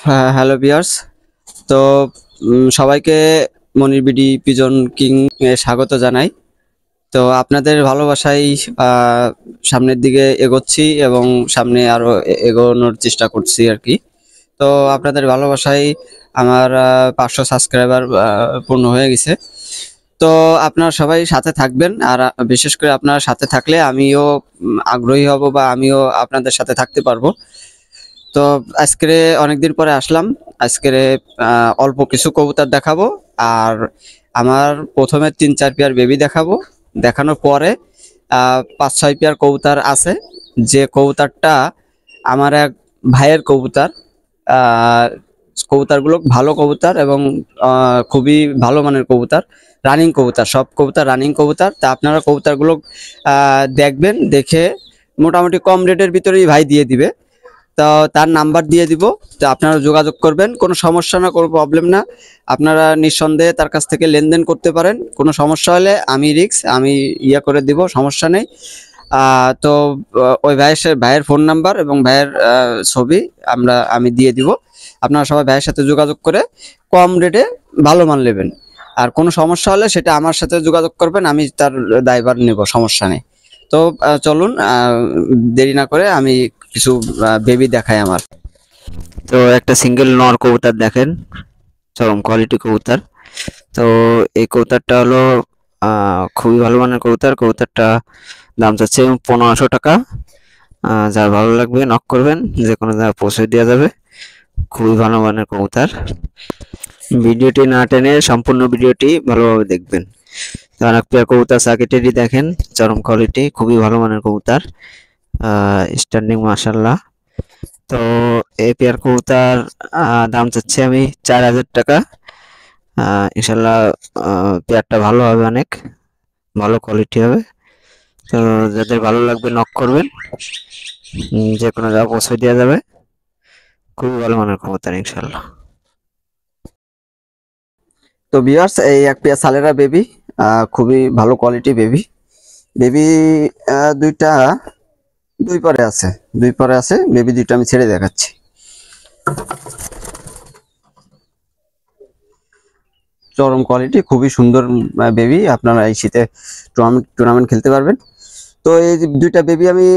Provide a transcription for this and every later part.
হ্যাঁ, hello viewers. তো সবাইকে মনির বিডি পিজন কিং এ স্বাগত জানাই। তো আপনাদের ভালোবাসায় সামনের দিকে এগোচ্ছি এবং সামনে আরো এগোনোর চেষ্টা করছি আর কি। তো আপনাদের ভালোবাসায় আমার 500 সাবস্ক্রাইবার পূর্ণ হয়ে গেছে। তো আপনারা সবাই সাথে থাকবেন, আর বিশেষ করে আপনারা সাথে থাকলে আমিও আগ্রহী হব বা আমিও আপনাদের সাথে থাকতে পারবো। তো আজকে অনেকদিন পরে আসলাম। আজকে অল্প কিছু কবুতর দেখাবো, আর আমার প্রথমে 3-4 পেয়ার বেবি দেখাবো। দেখানোর পরে 5-6 পেয়ার কবুতর আছে, যে কবুতরটা আমার এক ভাইয়ের কবুতর। আহ, কবুতরগুলো ভালো কবুতর এবং খুবই ভালো মানের কবুতর, রানিং কবুতর, সব কবুতর রানিং কবুতর। তা আপনারা কবুতরগুলো দেখবেন, দেখে মোটামুটি কম রেটের ভিতরেই ভাই দিয়ে দিবে। তো তার নাম্বার দিয়ে দিব, তো আপনারা যোগাযোগ করবেন। কোনো সমস্যা না, কোনো প্রবলেম না, আপনারা নিঃসন্দেহে তার কাছ থেকে লেনদেন করতে পারেন। কোনো সমস্যা হলে আমি করে দিব, সমস্যা নেই। তো ওই ভাইয়ের ফোন নাম্বার এবং ভাইয়ের ছবি আমি দিয়ে দিব। আপনারা সবাই ভাইয়ের সাথে যোগাযোগ করে কম রেটে ভালো মাল নেবেন। আর কোনো সমস্যা হলে সেটা আমার সাথে যোগাযোগ করবেন, আমি তার দায়ভার নেব, সমস্যা নেই। তো চলুন, দেরি না করে আমি কিছু বেবি দেখাই আমার। তো একটা সিঙ্গেল নর কবুতর দেখেন, চরম কোয়ালিটি কবুতর। তো এই কবুতরটা হলো খুবই ভালো মানের কবুতর। কবুতরটা দাম চাচ্ছে 1500 টাকা। যার ভালো লাগবে নক করবেন, যে কোনো জায়গায় পৌঁছে দেওয়া যাবে। খুবই ভালো মানের কবুতর। ভিডিওটি না টেনে সম্পূর্ণ ভিডিওটি ভালোভাবে দেখবেন। অনেক পেয়ার কবুতর সার্কিটেরই দেখেন, চরম কোয়ালিটি, খুবই ভালো মানের কবুতর, স্ট্যান্ডিং মাশাআল্লাহ। তো এই পেয়ার কবুতর দাম চাচ্ছি আমি 4000 টাকা। ইনশাল্লাহ পেয়ারটা ভালো হবে, অনেক ভালো কোয়ালিটি হবে। তো যাদের ভালো লাগবে নক করবেন, যে কোনো জায়গায় পৌঁছে দেওয়া যাবে। খুবই ভালো মানের কবুতর ইনশাল্লাহ। তো ভিউয়ার্স, এই এক পেয়ার সালেরা বেবি, খুবই ভালো কোয়ালিটি বেবি। বেবি দুইটা দুই পরে আছে বেবি, দুইটা আমি ছেড়ে দেখাচ্ছি। চরম কোয়ালিটি, খুবই সুন্দর বেবি। আপনারা এই শীতে টুর্নামেন্ট খেলতে পারবেন। তো এই দুইটা বেবি আমি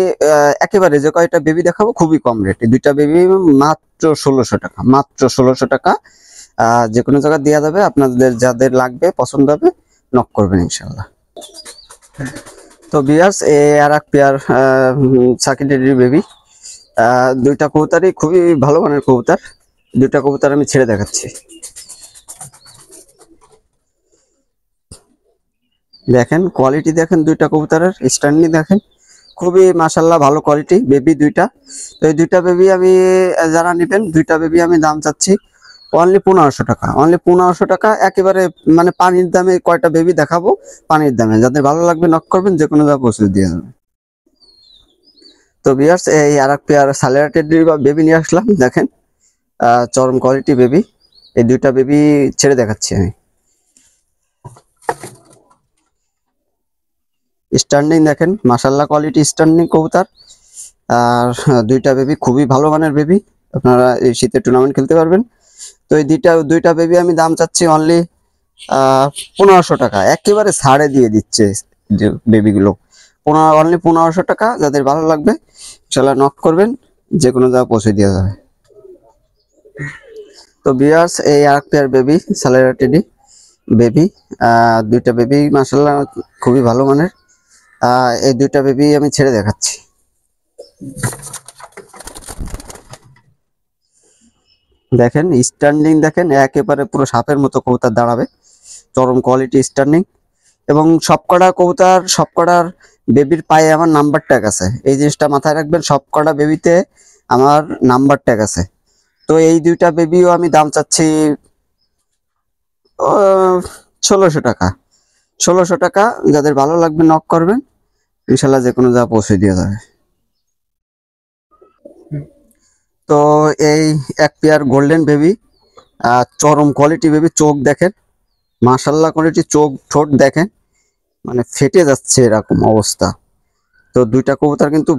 একেবারে যে কয়টা বেবি দেখাবো খুবই কম রেটে। দুইটা বেবি মাত্র 1600 টাকা, মাত্র 1600 টাকা। যে কোনো জায়গায় দেওয়া যাবে, আপনাদের যাদের লাগবে পছন্দ হবে নক করবেন ইনশাল্লাহ। তো বিয়ার্স, আর এক পেয়ার সার্কিটেরি বেবি। দুইটা কবুতরই খুবই ভালো মানের কবুতর। দুইটা কবুতর আমি ছেড়ে দেখাচ্ছি। দেখেন কোয়ালিটি, দেখেন দুইটা কবুতরের স্ট্যান্ডিং দেখেন, খুবই মাশাআল্লাহ ভালো কোয়ালিটি বেবি দুইটা। তো এই দুইটা বেবি আমি যারা নেবেন, দুইটা বেবি আমি দাম চাচ্ছি অনলি 1500 টাকা, অনলি 1500 টাকা। একেবারে মানে পানির দামে কয়টা বেবি দেখাবো, পানির দামে। যাদের ভালো লাগবে নক করবেন, যে কোনো জায়গায় পৌঁছে দিয়ে যাবে। তো ভিউয়ার্স, এই আর এক পেয়ার সালেরা টেডি বেবি নিয়ে আসলাম, দেখেন চরম কোয়ালিটি বেবি। এই দুইটা বেবি ছেড়ে দেখাচ্ছি আমি। স্ট্যান্ডিং দেখেন মাশাআল্লাহ কোয়ালিটি স্ট্যান্ডিং কবুতর। আর দুইটা বেবি খুবই ভালো মানের বেবি, আপনারা এই শীতে টুর্নামেন্ট খেলতে পারবেন। তো এই দুইটা বেবি আমি দাম চাচ্ছি অনলি 1500 টাকা, একেবারে ছাড়ে দিয়ে দিচ্ছে যে বেবিগুলো। অনলি 1500 টাকা। যাদের ভালো লাগবে ইনশাল্লাহ নক করবেন, যে কোনো জায়গায় পৌঁছে দেওয়া যাবে। তো ভিউয়ার্স, এই আর পেয়ার বেবি সালেরা টেডি বেবি, দুইটা বেবি মাশাআল্লাহ খুবই ভালো মানের। এই দুইটা বেবি আমি ছেড়ে দেখাচ্ছি। দেখেন স্ট্যান্ডিং, দেখেন একেবারে পুরো সাপের মতো কবুতর দাঁড়াবে, চরম কোয়ালিটি স্ট্যান্ডিং। এবং সবকটার বেবির পায়ে আমার নাম্বার ট্যাগ আছে, এই জিনিসটা মাথায় রাখবেন। সবকটা বেবিতে আমার নাম্বার ট্যাগ আছে। তো এই দুইটা বেবিও আমি দাম চাচ্ছি 1600 টাকা, 1600 টাকা। যাদের ভালো লাগবে নক করবেন, ইনশাল্লাহ যে কোনো জায়গায় পৌঁছে দিয়ে যাবে। তো এই এক পেয়ার গোল্ডেন বেবি, চরম কোয়ালিটি বেবি। চোখ দেখেন মাশাআল্লাহ কোয়ালিটি, চোখ ঠোঁট দেখেন, মানে ফেটে যাচ্ছে এরকম অবস্থা। তো দুইটা কবুতর কিন্তু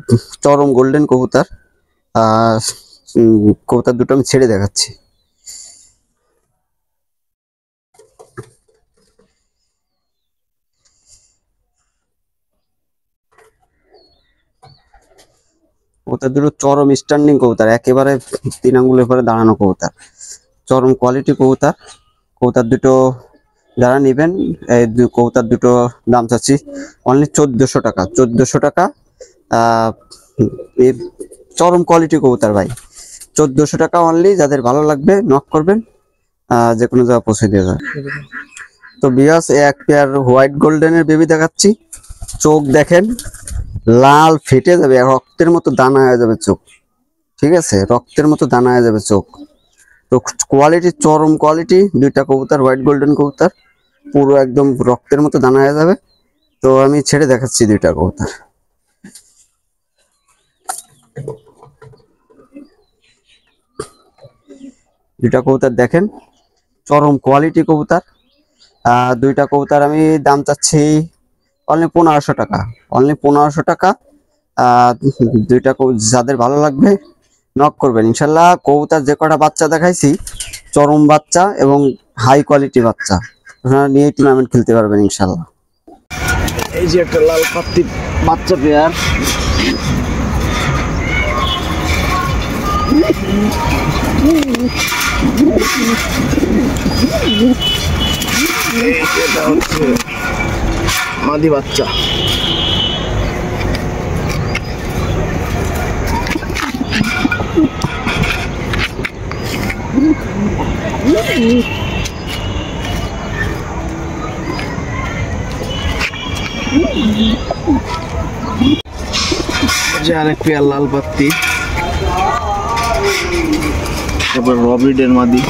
চরম গোল্ডেন কবুতর, কবুতর দুটো আমি ছেড়ে দেখাচ্ছি। কবুতর দুটো চরম স্ট্যান্ডিং কবুতর, একেবারে 3 আঙ্গুলের পরে দাঁড়ানো কবুতর, চরম কোয়ালিটি কবুতর। কবুতর দুটো যারা নেবেন, এই কবুতর দুটো দাম চাচ্ছি অনলি 1400 টাকা। 1400 টাকা। এই চরম কোয়ালিটি কবুতর ভাই, 1400 টাকা অনলি। যাদের ভালো লাগবে নক করবেন, যে কোনো জায়গায় পৌঁছে দিয়ে যাবে। তো বিয়াস এক পেয়ার হোয়াইট গোল্ডেনের বেবি দেখাচ্ছি। চোখ দেখেন, লাল ফেটে যাবে, রক্তের মতো দানা হয়ে যাবে চোখ। ঠিক আছে, রক্তের মতো দানা হয়ে যাবে চোখ। তো কোয়ালিটি চরম কোয়ালিটি, দুইটা কবুতর হোয়াইট গোল্ডেন কবুতর, পুরো একদম রক্তের মতো দানা হয়ে যাবে। তো আমি ছেড়ে দেখাচ্ছি দুইটা কবুতর। দুইটা কবুতর দেখেন, চরম কোয়ালিটি কবুতর। দুইটা কবুতর আমি দাম চাচ্ছি অনলি 1500 টাকা। অনলি 1500 টাকা। দুইটা যাদের ভালো লাগবে নক করবেন ইনশাল্লাহ। কবুতর যে কটা বাচ্চা দেখাইছি চরম বাচ্চা এবং হাই কোয়ালিটি বাচ্চা, আপনারা নিয়ে টুর্নামেন্ট খেলতে পারবেন ইনশাল্লাহ। এই যে একটা লাল পাত্তি বাচ্চা পেয়ার, এটা হচ্ছে মাদি বাচ্চা। আরেক পেয়ার লাল পাত্তি, তারপর রবিডের মাদি।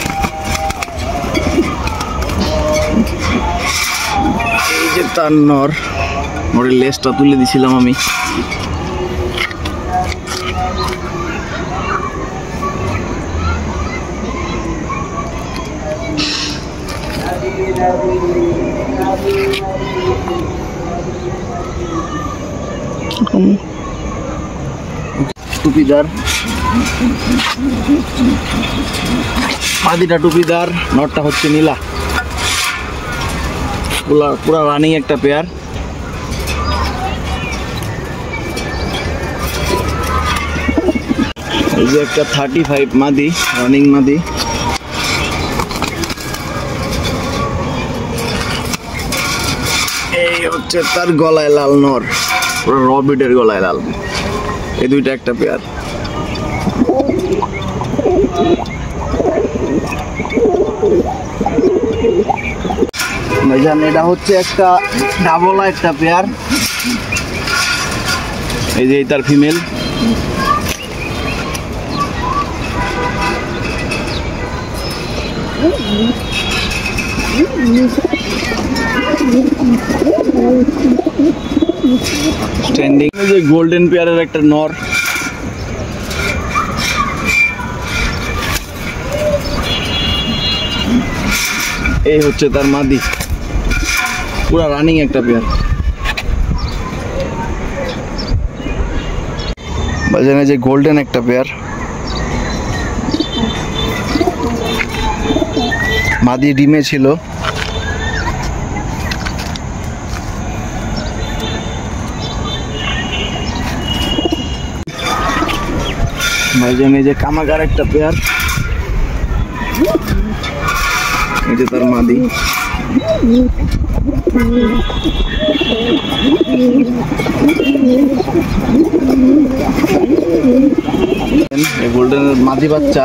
এই যে তার নর, নরের লেজটা তুলে দিছিলাম আমি। টুপিদার মাদিটা, টুপিদার, নটটা হচ্ছে নীলা। পুরা রানিং একটা পেয়ার। এই যে একটা 35 মাদি, রানিং মাদি। এই হচ্ছে তার গলায় লাল নর, পুরো রবিডের গলায় লাল। এই দুইটা একটা পেয়ার। ভাইজান এটা হচ্ছে একটা ডাবল একটা পেয়ার। এই যে তার ফিমেল। স্ট্যান্ডিং। এই যে গোল্ডেন পেয়ারের একটা নর। এই হচ্ছে তার মাদি, পুরা রানিং একটা পেয়ার। বাজারে যে গোল্ডেন একটা পেয়ার, মাদি ডিমে ছিল। ভাইজান এই যে কামাগার একটা পেয়ার, এই যে তার মাদি। গোল্ডেনের মাদি বাচ্চা।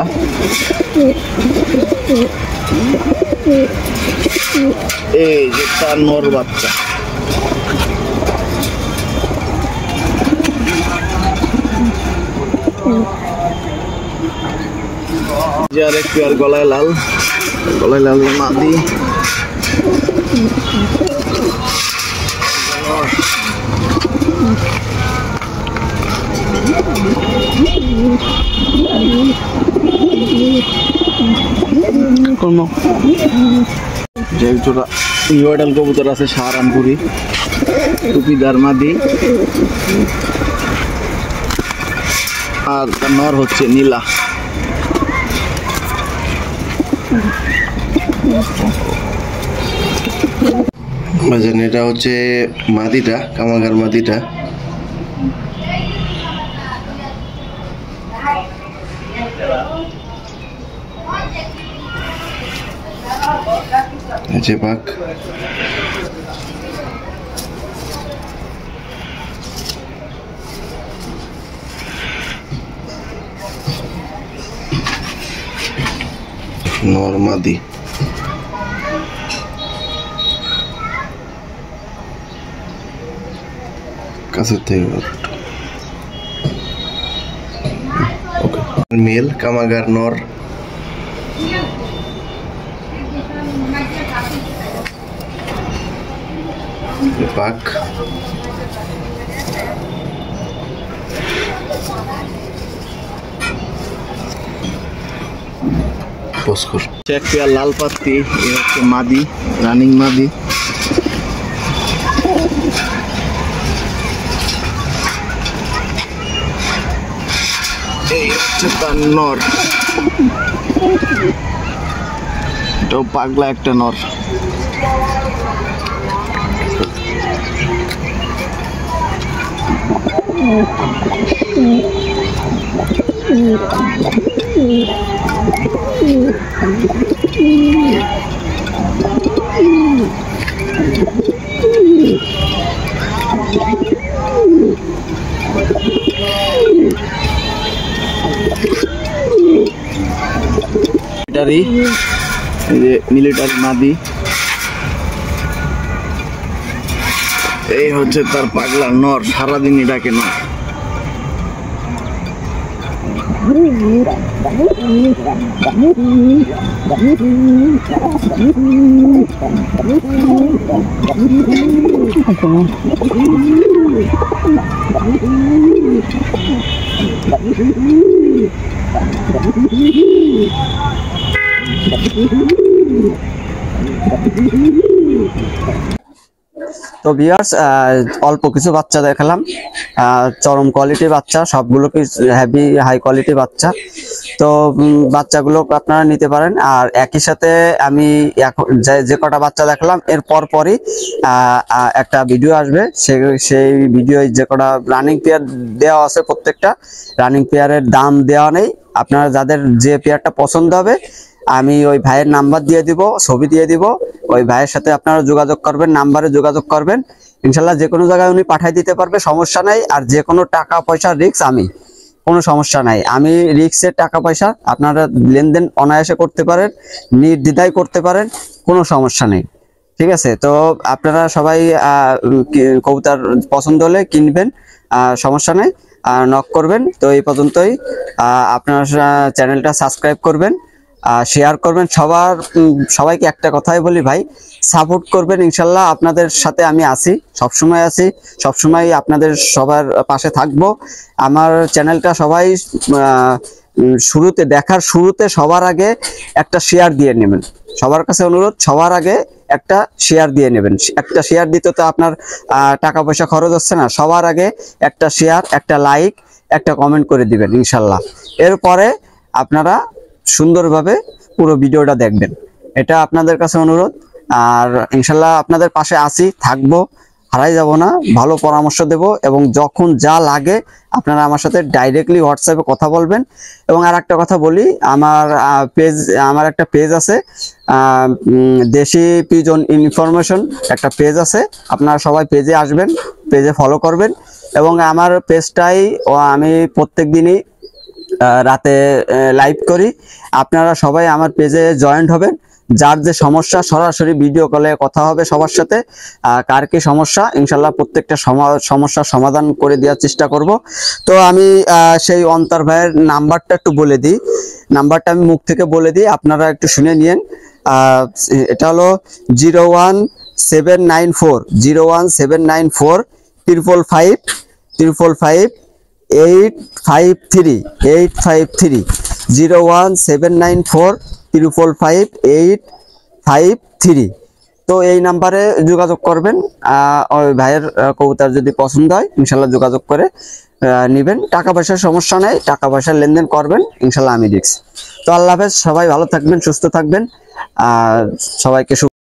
এই যে তার নর বাচ্চা। যে আরেক পেয়ার গলায় লাল, গলায় লাল মাদি। যে জোড়া ইউডাল কবুতর আছে সাহারানপুরি, টুপিদার মাদি। আর তার নর হচ্ছে নীলা। ভাইজান এটা হচ্ছে মাদিটা, কামাগার মাদিটা। আছে পাক নরমাদি। কাছের থেকে মেল কামাগার নর। পাক এক পেয়ার লাল পাত্তি, এই হচ্ছে মাদি, রানিং মাদি। এই হচ্ছে তার নর, এটাও পাগলা একটা নর। মিলিটারি, এই যে মিলিটারি মাদি। এই হচ্ছে তার পাগলা নর, সারাদিনই ডাকে নর। তো ভিউয়ার্স, অল্প কিছু বাচ্চা দেখালাম, চরম কোয়ালিটির বাচ্চা, সবগুলো হেভি হাই কোয়ালিটি বাচ্চা। তো বাচ্চাগুলো আপনারা নিতে পারেন। আর একই সাথে আমি যে কটা বাচ্চা দেখালাম এর পরই একটা ভিডিও আসবে, সেই ভিডিও যে কটা রানিং পেয়ার দেওয়া আছে, প্রত্যেকটা রানিং পেয়ারের দাম দেওয়া নেই। আপনারা যাদের যে পেয়ারটা পছন্দ হবে আমি ওই ভাইয়ের নাম্বার দিয়ে দিব, ছবি দিয়ে দিব, ওই ভাইয়ের সাথে আপনারা যোগাযোগ করবেন, নাম্বারে যোগাযোগ করবেন। ইনশাল্লাহ যে কোনো জায়গায় উনি পাঠিয়ে দিতে পারবে, সমস্যা নাই। আর যে কোনো টাকা পয়সা রিস্ক আমি, কোনো সমস্যা নাই, আমি রিস্কের টাকা পয়সা আপনারা লেনদেন অনায়াসে করতে পারেন, নির্দ্বিধায় করতে পারেন, কোনো সমস্যা নেই। ঠিক আছে, তো আপনারা সবাই কবুতর পছন্দ হলে কিনবেন, সমস্যা নেই, নক করবেন। তো এই পর্যন্তই। আপনারা চ্যানেলটা সাবস্ক্রাইব করবেন, শেয়ার করবেন। সবাইকে একটা কথাই বলি ভাই, সাপোর্ট করবেন। ইনশাল্লাহ আপনাদের সাথে আমি আছি, সবসময় আছি, সবসময় আপনাদের সবার পাশে থাকবো। আমার চ্যানেলটা সবাই শুরুতে সবার আগে একটা শেয়ার দিয়ে নেবেন, সবার কাছে অনুরোধ, সবার আগে একটা শেয়ার দিয়ে নেবেন। একটা শেয়ার দিতে তো আপনার টাকা পয়সা খরচ হচ্ছে না। সবার আগে একটা শেয়ার, একটা লাইক, একটা কমেন্ট করে দিবেন ইনশাল্লাহ। এরপরে আপনারা সুন্দরভাবে পুরো ভিডিওটা দেখবেন, এটা আপনাদের কাছে অনুরোধ। আর ইনশাল্লাহ আপনাদের পাশে আছি, থাকবো, হারাই যাব না, ভালো পরামর্শ দেব। এবং যখন যা লাগে আপনারা আমার সাথে ডাইরেক্টলি হোয়াটসঅ্যাপে কথা বলবেন। এবং আর একটা কথা বলি, আমার একটা পেজ আছে, দেশি পিজন ইনফরমেশন একটা পেজ আছে, আপনারা সবাই পেজে আসবেন, পেজে ফলো করবেন। এবং আমার পেজটাই আমি প্রত্যেক দিনই রাতে লাইভ করি, আপনারা সবাই আমার পেজে জয়েন্ট হবেন। যার যে সমস্যা সরাসরি ভিডিও কলে কথা হবে সবার সাথে, কার কি সমস্যা ইনশাল্লাহ প্রত্যেকটা সমস্যার সমাধান করে দেওয়ার চেষ্টা করব। তো আমি সেই অন্তর ভাইয়ের নাম্বারটা একটু বলে দিই, নাম্বারটা আমি মুখ থেকে বলে দিই, আপনারা একটু শুনে নিন। এটা হলো 01794 01794 555 853 853 01794 555 853। তো এই নাম্বারে যোগাযোগ করবেন। ওই ভাইয়ের কবুতর যদি পছন্দ হয় ইনশাল্লাহ যোগাযোগ করে নেবেন। টাকা পয়সার সমস্যা নেই, টাকা পয়সার লেনদেন করবেন ইনশাল্লাহ, আমি দেখছি। তো আল্লাহ হাফেজ, সবাই ভালো থাকবেন, সুস্থ থাকবেন, আর সবাইকে